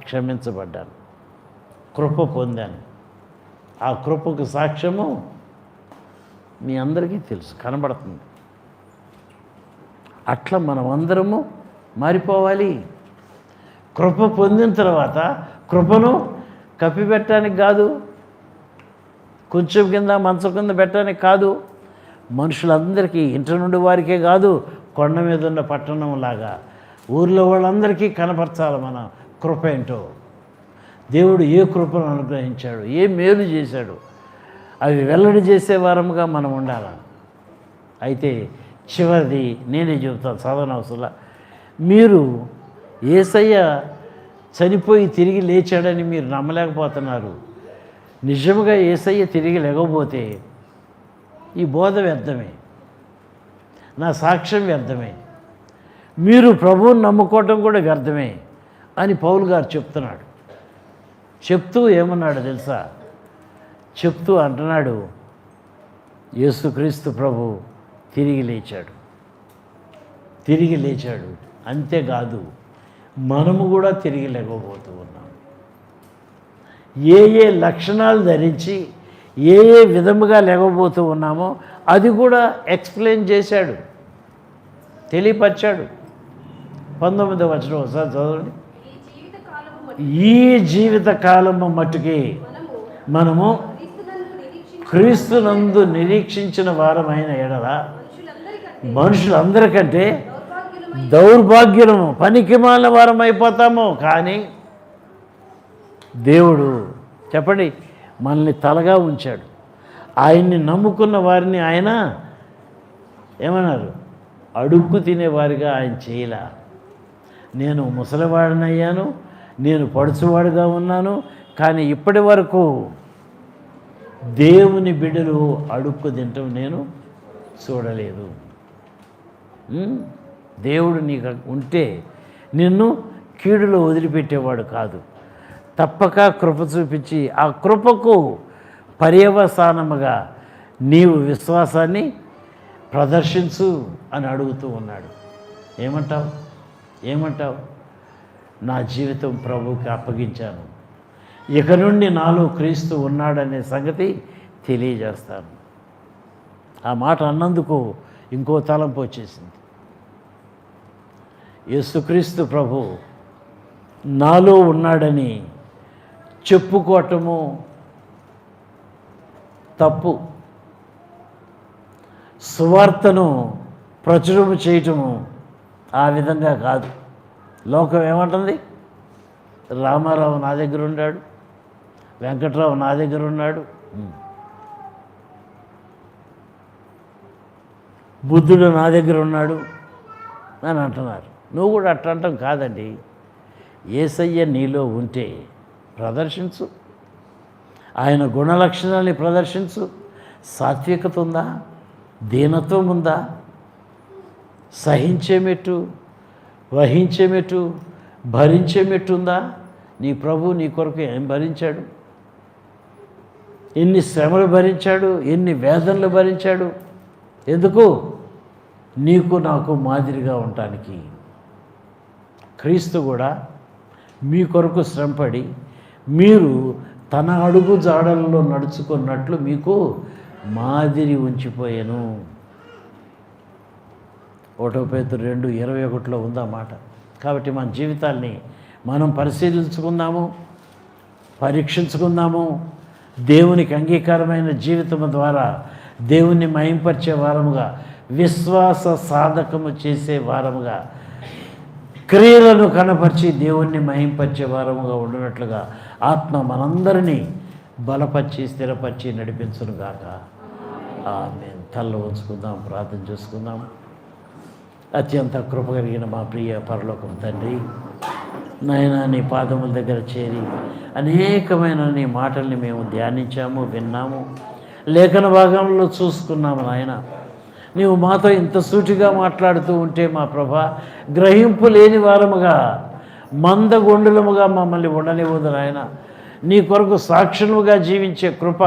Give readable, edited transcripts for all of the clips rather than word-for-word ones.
క్షమించబడ్డాను, కృప పొందాను. ఆ కృపకు సాక్ష్యము మీ అందరికీ తెలుసు, కనబడుతుంది. అట్లా మనం అందరము మారిపోవాలి. కృప పొందిన తర్వాత కృపను కప్పిపెట్టడానికి కాదు, కొంచెం కింద మంచం కింద పెట్టడానికి కాదు, మనుషులందరికీ, ఇంటి నుండి వారికే కాదు, కొండ మీద ఉన్న పట్టణం లాగా ఊర్లో వాళ్ళందరికీ కనపరచాలి మన కృప ఏంటో. దేవుడు ఏ కృపను అనుగ్రహించాడు, ఏ మేలు చేశాడు, అవి వెల్లడి చేసే వారముగా మనం ఉండాలి. అయితే చివరిది నేనే చెబుతాను, చదవనవసరంలా. మీరు యేసయ్య చనిపోయి తిరిగి లేచాడని మీరు నమ్మలేకపోతున్నారు. నిజంగా యేసయ్య తిరిగి లేకపోతే ఈ బోధ వ్యర్థమే, నా సాక్ష్యం వ్యర్థమే, మీరు ప్రభువుని నమ్ముకోవటం కూడా వ్యర్థమే అని పౌలు గారు చెప్తున్నాడు. చెప్తూ ఏమన్నాడు తెలుసా? చెప్తూ అంటున్నాడు, యేసుక్రీస్తు ప్రభు తిరిగి లేచాడు, తిరిగి లేచాడు. అంతేకాదు, మనము కూడా తిరిగి లేకపోతూ ఉన్నాం. ఏ ఏ లక్షణాలు ధరించి ఏ ఏ విధముగా లేకపోతూ ఉన్నామో అది కూడా ఎక్స్ప్లెయిన్ చేశాడు, తెలియపరిచాడు. 19వ వచనం ఒకసారి చదవండి. ఈ జీవిత కాలము మట్టుకి మనము క్రీస్తునందు నిరీక్షించిన వారమైన ఎడల మనుషులందరికంటే దౌర్భాగ్యము, పనికిమాలిన వారం అయిపోతాము. కానీ దేవుడు చెప్పండి మనల్ని తలగా ఉంచాడు. ఆయన్ని నమ్ముకున్న వారిని ఆయన ఏమన్నారు? అడుక్కు తినేవారిగా ఆయన చేయలా. నేను ముసలివాడినయ్యాను, నేను పడుచువాడుగా ఉన్నాను, కానీ ఇప్పటి వరకు దేవుని బిడ్డలు అడుక్కు తింటం నేను చూడలేదు. దేవుడు నీకు ఉంటే నిన్ను కీడులో వదిలిపెట్టేవాడు కాదు. తప్పక కృప చూపించి ఆ కృపకు పర్యవసానముగా నీవు విశ్వాసాన్ని ప్రదర్శించు అని అడుగుతూ ఉన్నాడు. ఏమంటావు? ఏమంటావు? నా జీవితం ప్రభువుకి అప్పగించాను, ఇక నుండి నాలో క్రీస్తు ఉన్నాడనే సంగతి తెలియజేస్తాను. ఆ మాట అన్నందుకు ఇంకో తలంపు వచ్చేసింది. యేసుక్రీస్తు ప్రభు నాలో ఉన్నాడని చెప్పుకోవటము తప్పు, సువార్తను ప్రచురము చేయటము ఆ విధంగా కాదు. లోకం ఏమంటుంది? రామారావు నా దగ్గర ఉన్నాడు, వెంకట్రావు నా దగ్గర ఉన్నాడు, బుద్ధుడు నా దగ్గర ఉన్నాడు అని అంటున్నారు. నువ్వు కూడా అట్లా అంటాం కాదండి. యేసయ్య నీలో ఉంటే ప్రదర్శించు, ఆయన గుణలక్షణాన్ని ప్రదర్శించు. సాత్వికత ఉందా? దీనత్వం ఉందా? సహించేమెట్టు, వహించేమెట్టు, భరించేమెట్టు ఉందా? నీ ప్రభు నీ కొరకు ఏం భరించాడు? ఎన్ని శ్రమలు భరించాడు, ఎన్ని వేదనలు భరించాడు. ఎందుకు? నీకు నాకు మాదిరిగా ఉండటానికి. క్రీస్తు కూడా మీ కొరకు శ్రమపడి మీరు తన అడుగు జాడల్లో నడుచుకున్నట్లు మీకు మాదిరి ఉంచిపోయాను. 1 పేతురు 2:21 ఉందన్నమాట. కాబట్టి మన జీవితాల్ని మనం పరిశీలించుకుందాము, పరీక్షించుకుందాము. దేవునికి అంగీకారమైన జీవితం ద్వారా దేవుణ్ణి మహింపరిచే వారముగా, విశ్వాస సాధకము చేసే వారముగా, క్రియలను కనపరిచి దేవుణ్ణి మహింపరిచే వారముగా ఉండినట్లుగా ఆత్మ మనందరినీ బలపరిచి స్థిరపరిచి నడిపించునుగాక. ఆమేన్. తల్ల ఉంచుకుందాం, ప్రార్థన చేసుకుందాం. అత్యంత కృప కలిగిన మా ప్రియ పరలోకం తండ్రి, నాయనా నీ పాదముల దగ్గర చేరి అనేకమైన నీ మాటల్ని మేము ధ్యానించాము, విన్నాము, లేఖన భాగంలో చూసుకున్నాము. నాయన నీవు మాతో ఇంత సూటిగా మాట్లాడుతూ ఉంటే మా ప్రభా, గ్రహింపు లేని వారముగా, మందగొండులముగా మమ్మల్ని ఉండనివ్వదు నాయన. నీ కొరకు సాక్షులుగా జీవించే కృప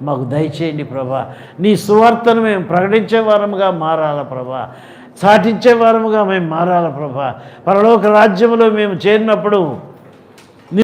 మాకు దయచేయండి ప్రభా. నీ సువార్తను మేము ప్రకటించే వారముగా మారాల ప్రభా, చాటించే వారముగా మేము మారాల ప్రభా. పరలోక రాజ్యములో మేము చేరినప్పుడు